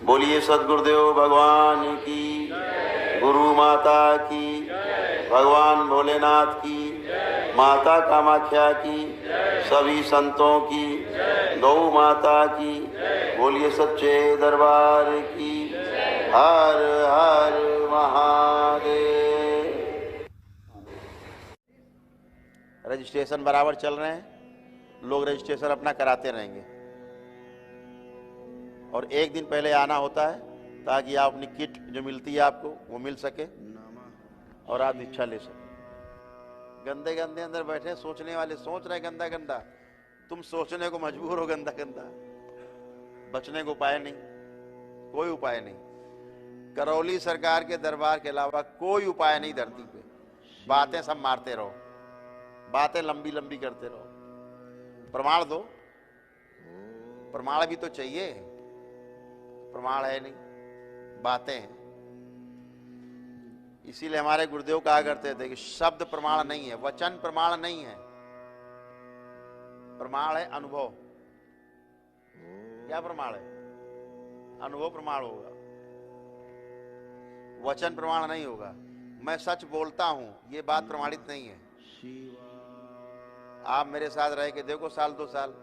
बोलिए सद्गुरुदेव भगवान की, गुरु माता की, भगवान भोलेनाथ की, माता कामाख्या की, सभी संतों की, गौ माता की। बोलिए सच्चे दरबार की। हर हर महादेव। रजिस्ट्रेशन बराबर चल रहे हैं, लोग रजिस्ट्रेशन अपना कराते रहेंगे और एक दिन पहले आना होता है ताकि आप अपनी किट जो मिलती है आपको वो मिल सके और आप दीक्षा ले सके। गंदे गंदे अंदर बैठे सोचने वाले सोच रहे गंदा गंदा, तुम सोचने को मजबूर हो गंदा गंदा। बचने को उपाय नहीं, कोई उपाय नहीं। करौली सरकार के दरबार के अलावा कोई उपाय नहीं धरती पे। बातें सब मारते रहो, बातें लंबी लंबी करते रहो। प्रमाण दो, प्रमाण भी तो चाहिए। प्रमाण है नहीं, बातें हैं। इसीलिए हमारे गुरुदेव कहा करते थे कि शब्द प्रमाण नहीं है, वचन प्रमाण नहीं है, प्रमाण है अनुभव। क्या प्रमाण है? अनुभव प्रमाण होगा, वचन प्रमाण नहीं होगा। मैं सच बोलता हूं ये बात प्रमाणित नहीं है। आप मेरे साथ रह के देखो साल 2 साल,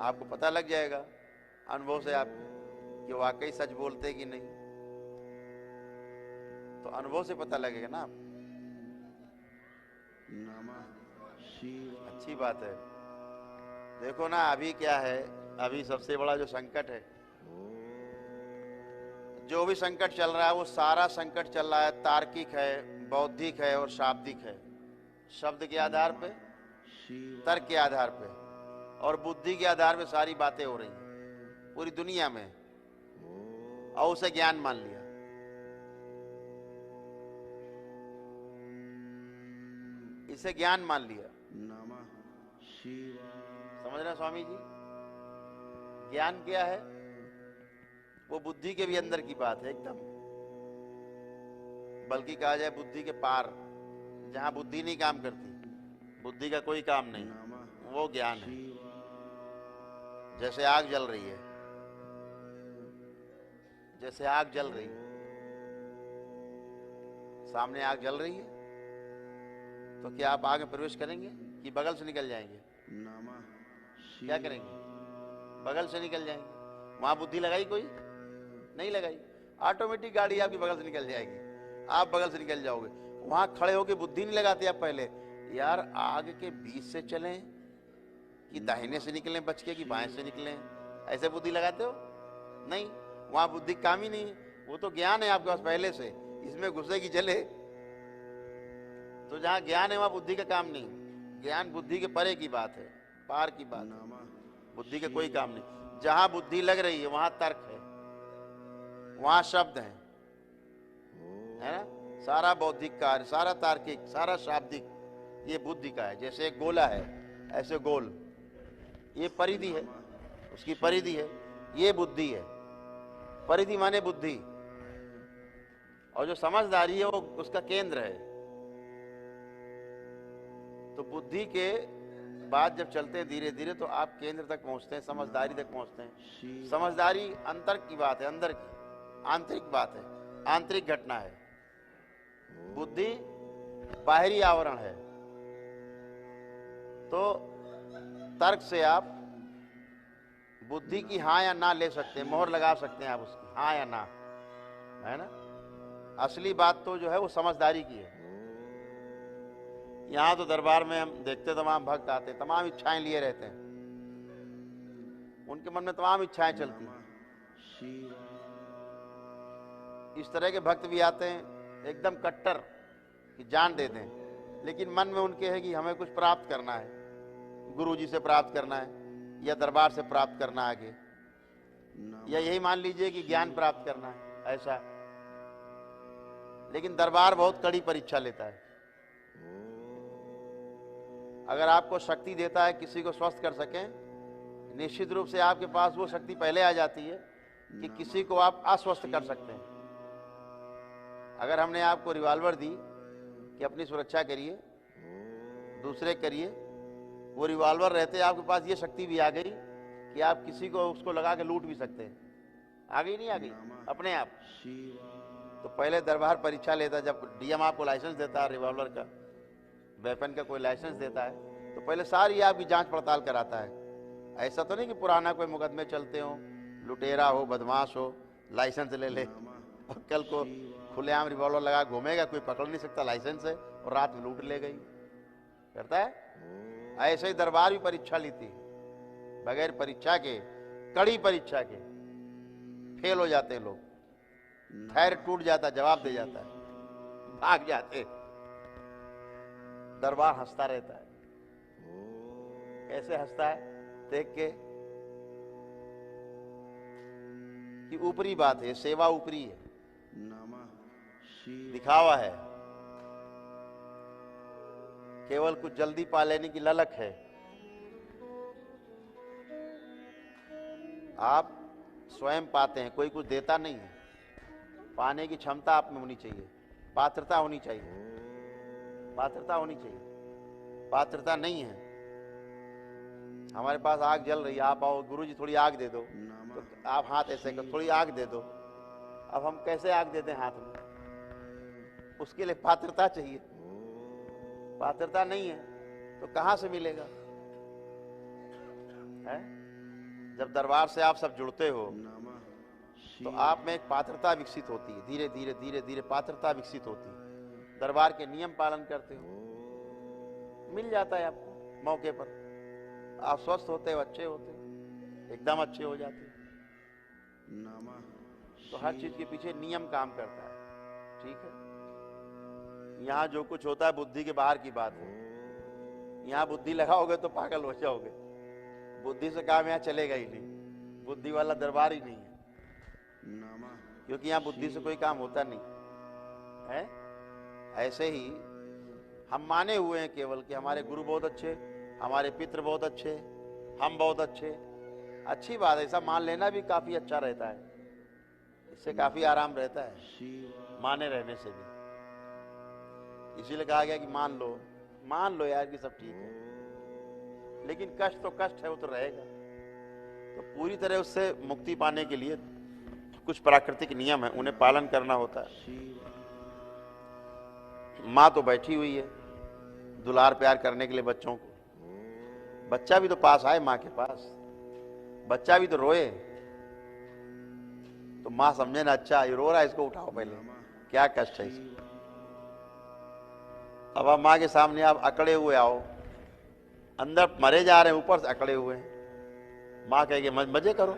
आपको पता लग जाएगा अनुभव से आपको कि वाकई सच बोलते कि नहीं। तो अनुभव से पता लगेगा ना। अच्छी बात है। देखो ना अभी क्या है, अभी सबसे बड़ा जो संकट है, जो भी संकट चल रहा है वो सारा संकट चल रहा है तार्किक है, बौद्धिक है और शाब्दिक है। शब्द के आधार पे, तर्क के आधार पे और बुद्धि के आधार पे सारी बातें हो रही हैं पूरी दुनिया में, और उसे ज्ञान मान लिया। इसे ज्ञान मान लिया। समझ रहे स्वामी जी? ज्ञान क्या है? वो बुद्धि के भी अंदर की बात है एकदम, बल्कि कहा जाए बुद्धि के पार, जहां बुद्धि नहीं काम करती, बुद्धि का कोई काम नहीं, वो ज्ञान है। जैसे आग जल रही है, जैसे आग जल रही है, सामने आग जल रही है, तो क्या आप आग में प्रवेश करेंगे कि बगल से निकल जाएंगे? क्या करेंगे? बगल से निकल जाएंगे। वहां बुद्धि लगाई कोई? नहीं लगाई। ऑटोमेटिक गाड़ी आपकी बगल से निकल जाएगी, आप बगल से निकल जाओगे। वहां खड़े होकर बुद्धि नहीं लगाते आप पहले, यार आग के बीच से चलें कि दाहिने से निकलें बच के, कि बाएं से निकलें, ऐसे बुद्धि लगाते हो? नहीं, वहां बुद्धि काम ही नहीं है। वो तो ज्ञान है आपके पास पहले से, इसमें घुसे कि चले। तो जहां ज्ञान है वहां बुद्धि का काम नहीं। ज्ञान बुद्धि के परे की बात है, पार की बात है, बुद्धि का कोई काम नहीं। जहां बुद्धि लग रही है वहां तर्क है, वहां शब्द है ना। सारा बौद्धिक कार्य, सारा तार्किक, सारा शाब्दिक ये बुद्धि का है। जैसे एक गोला है, ऐसे गोल, ये परिधि है, उसकी परिधि है, ये बुद्धि है। परिधि माने बुद्धि, और जो समझदारी है वो उसका केंद्र है। तो बुद्धि के बाद जब चलते हैं धीरे धीरे तो आप केंद्र तक पहुंचते हैं, समझदारी तक पहुंचते हैं। समझदारी अंतर की बात है, अंदर की आंतरिक बात है, आंतरिक घटना है। बुद्धि बाहरी आवरण है। तो तर्क से आप बुद्धि की हाँ या ना ले सकते हैं, मोहर लगा सकते हैं आप उसकी, हाँ या ना, है ना। असली बात तो जो है वो समझदारी की है। यहाँ तो दरबार में हम देखते तमाम भक्त आते, तमाम इच्छाएं लिए रहते हैं, उनके मन में तमाम इच्छाएं चलती हैं। इस तरह के भक्त भी आते हैं एकदम कट्टर कि जान दे दें, लेकिन मन में उनके है कि हमें कुछ प्राप्त करना है, गुरु जी से प्राप्त करना है या दरबार से प्राप्त करना है आगे, या यही मान लीजिए कि ज्ञान प्राप्त करना है, ऐसा। लेकिन दरबार बहुत कड़ी परीक्षा लेता है। अगर आपको शक्ति देता है किसी को स्वस्थ कर सकें, निश्चित रूप से आपके पास वो शक्ति पहले आ जाती है कि किसी को आप अस्वस्थ कर सकते हैं। अगर हमने आपको रिवॉल्वर दी कि अपनी सुरक्षा करिए, दूसरे करिए, वो रिवॉल्वर रहते आपके पास ये शक्ति भी आ गई कि आप किसी को उसको लगा के लूट भी सकते हैं। आ गई नहीं आ गई अपने आप। तो पहले दरबार परीक्षा लेता, जब डीएम आपको लाइसेंस देता है रिवॉल्वर का, वेपन का कोई लाइसेंस देता है, तो पहले सारी आपकी जांच पड़ताल कराता है। ऐसा तो नहीं कि पुराना कोई मुकदमे चलते हो, लुटेरा हो, बदमाश हो, लाइसेंस ले ले और कल को खुलेआम रिवॉल्वर लगा घूमेगा, कोई पकड़ नहीं सकता, लाइसेंस है, और रात में लूट ले गई। करता है ऐसे ही दरबार भी परीक्षा लेती है, बगैर परीक्षा के, कड़ी परीक्षा के फेल हो जाते हैं लोग, खैर टूट जाता, जवाब दे जाता है, भाग जाते। दरबार हंसता रहता है। कैसे हंसता है? देख के कि ऊपरी बात है, सेवा ऊपरी है, दिखावा है, केवल कुछ जल्दी पा लेने की ललक है। आप स्वयं पाते हैं, कोई कुछ देता नहीं है। पाने की क्षमता आप में होनी चाहिए, पात्रता होनी चाहिए, पात्रता होनी चाहिए। पात्रता नहीं है। हमारे पास आग जल रही है, आप आओ, गुरुजी थोड़ी आग दे दो, तो आप हाथ ऐसे कर, थोड़ी आग दे दो। अब हम कैसे आग देते हैं हाथ में? उसके लिए पात्रता चाहिए। पात्रता नहीं है तो कहां से मिलेगा? है? जब दरबार से आप सब जुड़ते हो तो आप में एक पात्रता विकसित होती है, धीरे धीरे धीरे धीरे पात्रता विकसित होती है। दरबार के नियम पालन करते हो, मिल जाता है आपको मौके पर। आप स्वस्थ होते हो, अच्छे होते हो, एकदम अच्छे हो जाते हो। तो हर चीज के पीछे नियम काम करता है। ठीक है, यहाँ जो कुछ होता है बुद्धि के बाहर की बात है। यहाँ बुद्धि लगाओगे तो पागल हो जाओगे। बुद्धि से काम यहाँ चलेगा ही नहीं, बुद्धि वाला दरबार ही नहीं है, क्योंकि यहाँ बुद्धि से कोई काम होता नहीं है। ऐसे ही हम माने हुए हैं केवल कि हमारे गुरु बहुत अच्छे, हमारे पितृ बहुत अच्छे, हम बहुत अच्छे। अच्छी बात है, ऐसा मान लेना भी काफी अच्छा रहता है, इससे काफी आराम रहता है माने रहने से भी। इसीलिए कहा गया कि मान लो यार कि सब ठीक है, लेकिन कष्ट तो कष्ट है, वो तो रहेगा। तो पूरी तरह उससे मुक्ति पाने के लिए कुछ प्राकृतिक नियम है, उन्हें पालन करना होता है। माँ तो बैठी हुई है दुलार प्यार करने के लिए बच्चों को। बच्चा भी तो पास आए माँ के पास, बच्चा भी तो रोए, तो माँ समझे ना, अच्छा ये रो रहा है, इसको उठाओ पहले, क्या कष्ट है इसको। अब आप माँ के सामने आप अकड़े हुए आओ, अंदर मरे जा रहे हैं, ऊपर से अकड़े हुए हैं। माँ कहेगी मजे करो।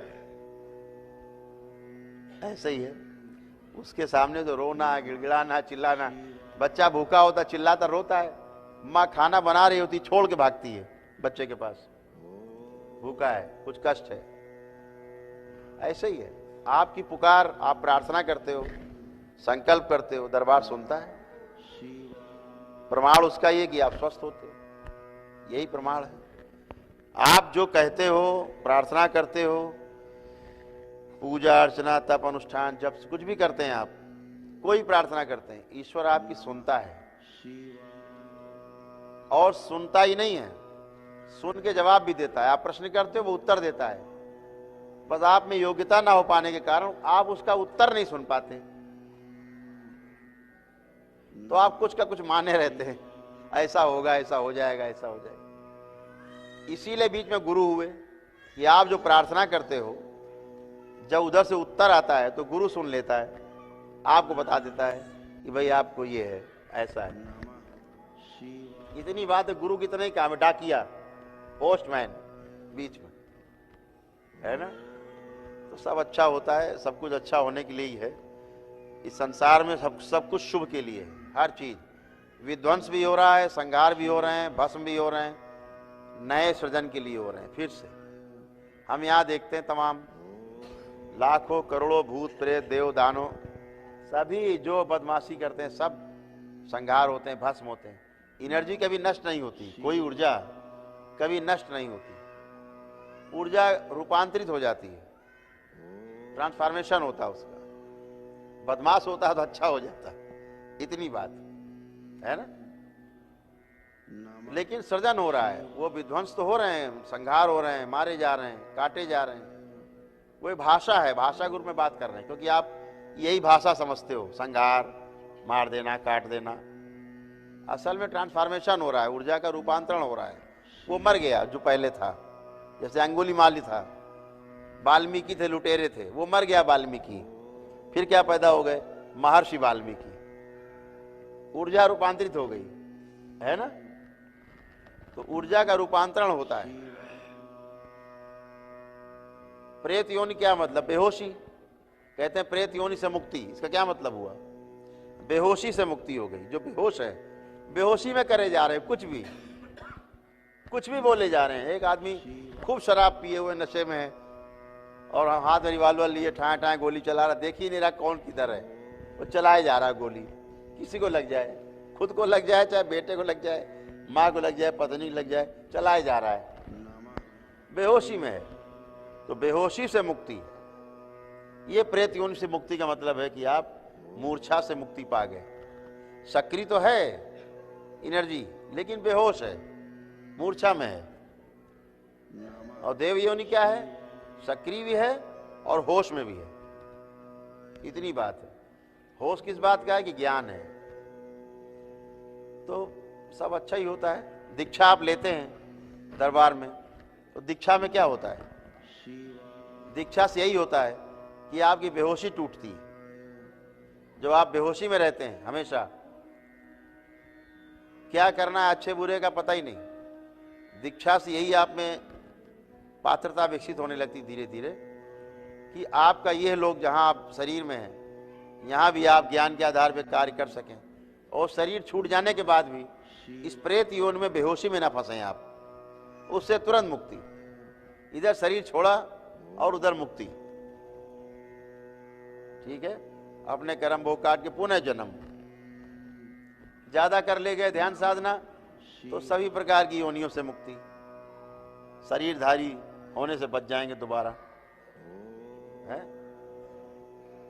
ऐसे ही है, उसके सामने तो रोना, गिड़गिड़ाना, चिल्लाना। बच्चा भूखा होता, चिल्लाता, रोता है। माँ खाना बना रही होती, छोड़ के भागती है बच्चे के पास, भूखा है, कुछ कष्ट है। ऐसे ही है, आपकी पुकार, आप प्रार्थना करते हो, संकल्प करते हो, दरबार सुनता है। प्रमाण उसका ये कि आप स्वस्थ होते हो, यही प्रमाण है। आप जो कहते हो, प्रार्थना करते हो, पूजा अर्चना तप अनुष्ठान जब कुछ भी करते हैं, आप कोई प्रार्थना करते हैं, ईश्वर आपकी सुनता है। और सुनता ही नहीं है, सुन के जवाब भी देता है। आप प्रश्न करते हो, वो उत्तर देता है। बस आप में योग्यता ना हो पाने के कारण आप उसका उत्तर नहीं सुन पाते, तो आप कुछ का कुछ माने रहते हैं, ऐसा होगा, ऐसा हो जाएगा, ऐसा हो जाएगा। इसीलिए बीच में गुरु हुए कि आप जो प्रार्थना करते हो, जब उधर से उत्तर आता है तो गुरु सुन लेता है, आपको बता देता है कि भाई आपको ये है, ऐसा है। इतनी बात है, गुरु कितना ही काम है, डाकिया, पोस्टमैन बीच में है ना। तो सब अच्छा होता है, सब कुछ अच्छा होने के लिए ही है। इस संसार में सब कुछ शुभ के लिए है। हर चीज, विध्वंस भी हो रहा है, संहार भी हो रहे हैं, भस्म भी हो रहे हैं, नए सृजन के लिए हो रहे हैं। फिर से हम यहाँ देखते हैं, तमाम लाखों करोड़ों भूत प्रेत देव दानव सभी जो बदमाशी करते हैं, सब संहार होते हैं, भस्म होते हैं। एनर्जी कभी नष्ट नहीं होती, कोई ऊर्जा कभी नष्ट नहीं होती। ऊर्जा रूपांतरित हो जाती है, ट्रांसफॉर्मेशन होता है उसका। बदमाश होता है तो अच्छा हो जाता है, इतनी बात है ना। लेकिन सृजन हो रहा है, वो विध्वंस तो हो रहे हैं, संहार हो रहे हैं, मारे जा रहे हैं, काटे जा रहे हैं। वो भाषा है, भाषा के रूप में बात कर रहे हैं, क्योंकि आप यही भाषा समझते हो, संहार, मार देना, काट देना। असल में ट्रांसफॉर्मेशन हो रहा है, ऊर्जा का रूपांतरण हो रहा है। वो मर गया जो पहले था, जैसे अंगुलीमाली था, वाल्मीकि थे, लुटेरे थे, वो मर गया वाल्मीकि, फिर क्या पैदा हो गए? महर्षि वाल्मीकि। ऊर्जा रूपांतरित हो गई, है ना? तो ऊर्जा का रूपांतरण होता है। प्रेत योनि क्या मतलब? बेहोशी। कहते हैं प्रेत योनि से मुक्ति, इसका क्या मतलब हुआ? बेहोशी से मुक्ति हो गई। जो बेहोश है, बेहोशी में करे जा रहे हैं, कुछ भी बोले जा रहे हैं। एक आदमी खूब शराब पिए हुए नशे में है और हाथ में रिवाल्वर लिए ठाए ठाए गोली चला रहा, देख ही नहीं रहा कौन किधर है, वो चलाए जा रहा है गोली। किसी को लग जाए, खुद को लग जाए, चाहे बेटे को लग जाए, माँ को लग जाए, पत्नी को लग जाए, चलाए जा रहा है, बेहोशी में है। तो बेहोशी से मुक्ति, ये प्रेत योनि से मुक्ति का मतलब है कि आप मूर्छा से मुक्ति पा गए। सक्रिय तो है एनर्जी, लेकिन बेहोश है, मूर्छा में है। और देव योनि क्या है? सक्रिय भी है और होश में भी है। इतनी बात है। होश किस बात का है? कि ज्ञान है। तो सब अच्छा ही होता है। दीक्षा आप लेते हैं दरबार में, तो दीक्षा में क्या होता है? दीक्षा से यही होता है कि आपकी बेहोशी टूटती है। जब आप बेहोशी में रहते हैं, हमेशा क्या करना है अच्छे बुरे का पता ही नहीं, दीक्षा से यही आप में पात्रता विकसित होने लगती धीरे धीरे, कि आपका यह लोग जहां आप शरीर में हैं, यहां भी आप ज्ञान के आधार पर कार्य कर सकें। और शरीर छूट जाने के बाद भी इस प्रेत योनि में बेहोशी में ना फंसे आप, उससे तुरंत मुक्ति। इधर शरीर छोड़ा और उधर मुक्ति। ठीक है? अपने कर्म भोग काट के पुनः जन्म। ज्यादा कर ले गए ध्यान साधना तो सभी प्रकार की योनियों से मुक्ति, शरीरधारी होने से बच जाएंगे दोबारा। है?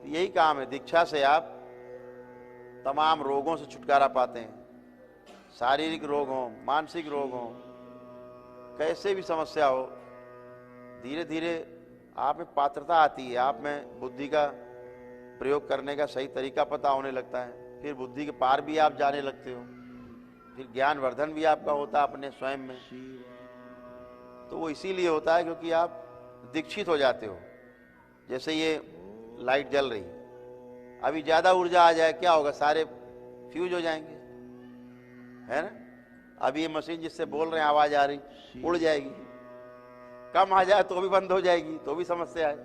यही काम है। दीक्षा से आप तमाम रोगों से छुटकारा पाते हैं। शारीरिक रोग हो, मानसिक रोग हो, कैसे भी समस्या हो, धीरे धीरे आप में पात्रता आती है, आप में बुद्धि का प्रयोग करने का सही तरीका पता होने लगता है। फिर बुद्धि के पार भी आप जाने लगते हो, फिर ज्ञान वर्धन भी आपका होता है अपने स्वयं में। तो वो इसीलिए होता है क्योंकि आप दीक्षित हो जाते हो। जैसे ये लाइट जल रही, अभी ज्यादा ऊर्जा आ जाए क्या होगा? सारे फ्यूज हो जाएंगे, है ना? अभी ये मशीन जिससे बोल रहे हैं आवाज आ रही, उड़ जाएगी। कम आ जाए तो भी बंद हो जाएगी, तो भी समस्या है।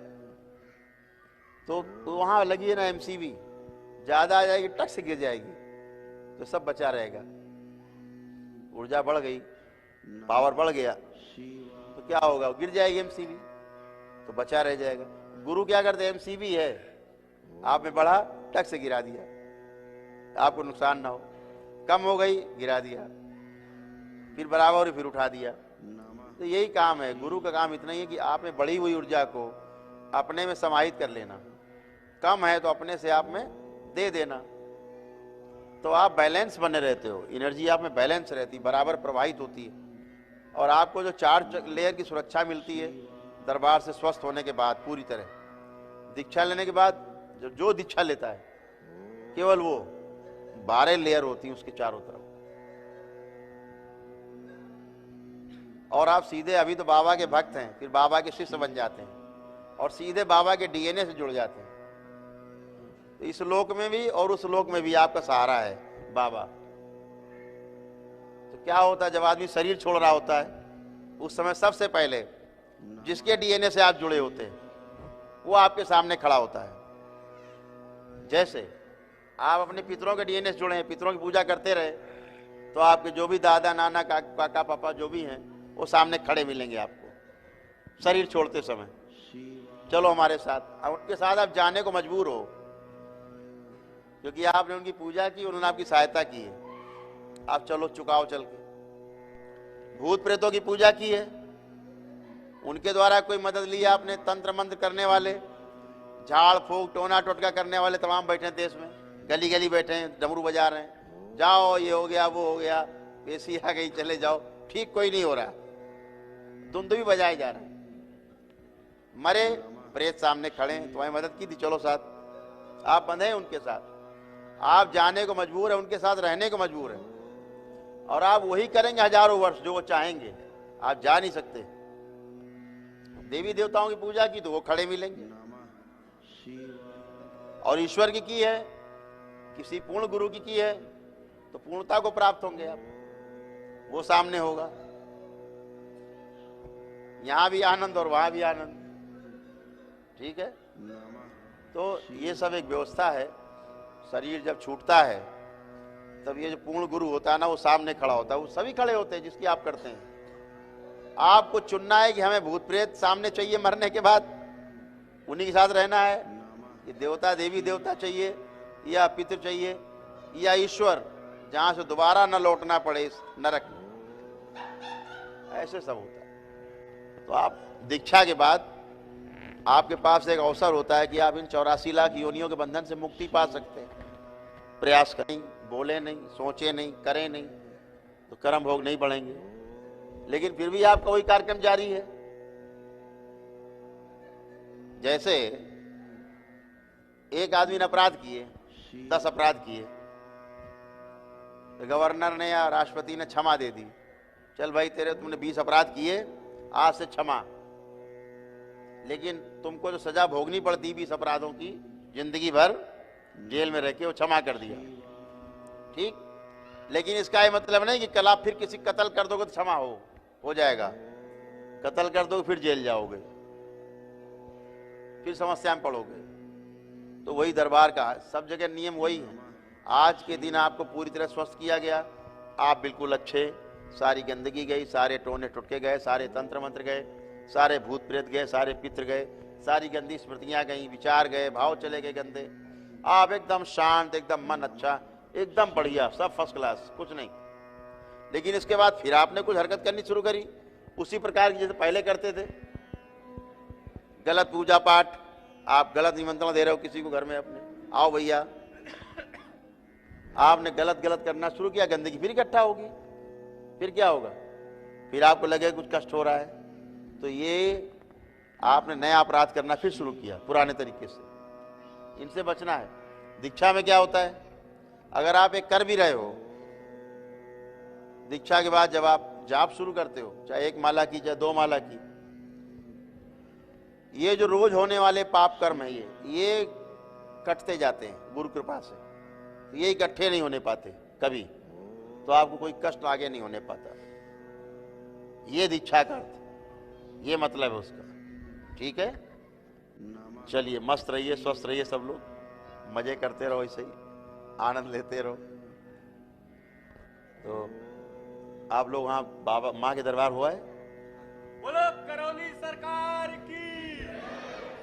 तो वहां लगी है ना एमसीबी, ज्यादा आ जाएगी टक से गिर जाएगी, तो सब बचा रहेगा। ऊर्जा बढ़ गई, पावर बढ़ गया, तो क्या होगा? गिर जाएगी एमसीबी, तो बचा रह जाएगा। गुरु क्या करते? एमसीबी है, आप में बढ़ा, टक से गिरा दिया, आपको नुकसान ना हो। कम हो गई, गिरा दिया, फिर बराबर हुई, फिर उठा दिया। तो यही काम है। गुरु का काम इतना ही है कि आप में बढ़ी हुई ऊर्जा को अपने में समाहित कर लेना। कम है तो अपने से आप में दे देना, तो आप बैलेंस बने रहते हो। एनर्जी आप में बैलेंस रहती, बराबर प्रवाहित होती है। और आपको जो 4 लेयर की सुरक्षा मिलती है दरबार से स्वस्थ होने के बाद, पूरी तरह दीक्षा लेने के बाद, जो दीक्षा लेता है, केवल वो 12 लेयर होती है उसके चारों तरफ। और आप सीधे, अभी तो बाबा के भक्त हैं, फिर बाबा के शिष्य बन जाते हैं और सीधे बाबा के डीएनए से जुड़ जाते हैं। तो इस लोक में भी और उस लोक में भी आपका सहारा है बाबा। तो क्या होता है, जब आदमी शरीर छोड़ रहा होता है, उस समय सबसे पहले जिसके डीएनए से आप जुड़े होते हैं वो आपके सामने खड़ा होता है। जैसे आप अपने पितरों के डीएनए से जुड़े हैं, पितरों की पूजा करते रहे, तो आपके जो भी दादा नाना काका पापा जो भी हैं वो सामने खड़े मिलेंगे आपको शरीर छोड़ते समय। चलो हमारे साथ। अब उनके साथ आप जाने को मजबूर हो, क्योंकि आपने उनकी पूजा की, उन्होंने आपकी सहायता की है। आप चलो, चुकाओ चल के। भूत प्रेतों की पूजा की है, उनके द्वारा कोई मदद ली आपने। तंत्र मंत्र करने वाले, झाड़ फूक टोना टोटका करने वाले तमाम बैठे हैं देश में, गली गली बैठे हैं, डमरू बजा रहे हैं, जाओ ये हो गया वो हो गया, पेशी आ गई, चले जाओ। ठीक कोई नहीं हो रहा, धुंध भी बजाए जा रहे हैं। मरे प्रेत सामने खड़े हैं, तुम्हारी मदद की थी, चलो साथ। आप बंधे हैं उनके साथ, आप जाने को मजबूर है, उनके साथ रहने को मजबूर है, और आप वही करेंगे हजारों वर्ष जो वो चाहेंगे, आप जा नहीं सकते। देवी देवताओं की पूजा की तो वो खड़े मिलेंगे, और ईश्वर की है, किसी पूर्ण गुरु की है तो पूर्णता को प्राप्त होंगे आप, वो सामने होगा। यहां भी आनंद और वहां भी आनंद, ठीक है। तो ये सब एक व्यवस्था है। शरीर जब छूटता है तब ये जो पूर्ण गुरु होता है ना, वो सामने खड़ा होता है, वो सभी खड़े होते हैं जिसकी आप करते हैं। आपको चुनना है कि हमें भूत प्रेत सामने चाहिए मरने के बाद, उन्हीं के साथ रहना है, ये देवता देवी देवता चाहिए, या पितृ चाहिए, या ईश्वर जहां से दोबारा न लौटना पड़े इस नरक में, ऐसे सब होता है। तो आप दीक्षा के बाद आपके पास एक अवसर होता है कि आप इन 84 लाख योनियों के बंधन से मुक्ति पा सकते हैं। प्रयास करें, बोले नहीं, सोचे नहीं, करें नहीं तो कर्म भोग नहीं बढ़ेंगे, लेकिन फिर भी आपका वही कार्यक्रम जारी है। जैसे एक आदमी ने अपराध किए, 10 अपराध किए, तो गवर्नर ने या राष्ट्रपति ने क्षमा दे दी, चल भाई तेरे तुमने 20 अपराध किए, आज से क्षमा, लेकिन तुमको जो सजा भोगनी पड़ती 20 अपराधों की, जिंदगी भर जेल में रह के वो क्षमा कर दिया, ठीक। लेकिन इसका ये मतलब नहीं कि कल आप फिर किसी कत्ल कर दोगे तो क्षमा हो जाएगा, कत्ल कर दोगे फिर जेल जाओगे, फिर समस्या में पड़ोगे। तो वही दरबार का सब जगह नियम वही है। आज के दिन आपको पूरी तरह स्वस्थ किया गया, आप बिल्कुल अच्छे, सारी गंदगी गई, सारे टोने टुटके गए, सारे तंत्र मंत्र गए, सारे भूत प्रेत गए, सारे पितृ गए, सारी गंदी स्मृतियां गई, विचार गए, भाव चले गए गंदे, आप एकदम शांत, एकदम मन अच्छा, एकदम बढ़िया, सब फर्स्ट क्लास, कुछ नहीं। लेकिन इसके बाद फिर आपने कुछ हरकत करनी शुरू करी उसी प्रकार की जैसे पहले करते थे। गलत पूजा पाठ, आप गलत निमंत्रण दे रहे हो किसी को घर में अपने, आओ भैया, आपने गलत गलत करना शुरू किया, गंदगी फिर इकट्ठा होगी, फिर क्या होगा, फिर आपको लगे कुछ कष्ट हो रहा है, तो ये आपने नया अपराध करना फिर शुरू किया पुराने तरीके से। इनसे बचना है। दीक्षा में क्या होता है, अगर आप एक कर भी रहे हो, दीक्षा के बाद जब आप जाप शुरू करते हो, चाहे 1 माला की चाहे 2 माला की, ये जो रोज होने वाले पाप कर्म है ये कटते जाते हैं गुरु कृपा से, ये इकट्ठे नहीं होने पाते कभी, तो आपको कोई कष्ट आगे नहीं होने पाता। ये दीक्षा का अर्थ, ये मतलब है उसका, ठीक है। चलिए मस्त रहिए, स्वस्थ रहिए, सब लोग मजे करते रहो, ऐसे ही आनंद लेते रहो। तो आप लोग वहाँ बाबा माँ के दरबार हुआ है, बोलो करौली सरकार की,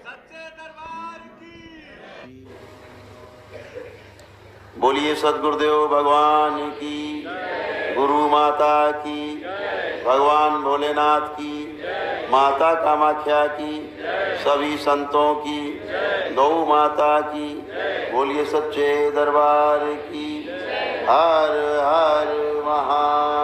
सच्चे दरबार की। बोलिए सदगुरुदेव भगवान की, गुरु माता की, भगवान भोलेनाथ की, माता कामाख्या की, सभी संतों की, गौ माता की, बोलिए सच्चे दरबार की। हर हर महादेव।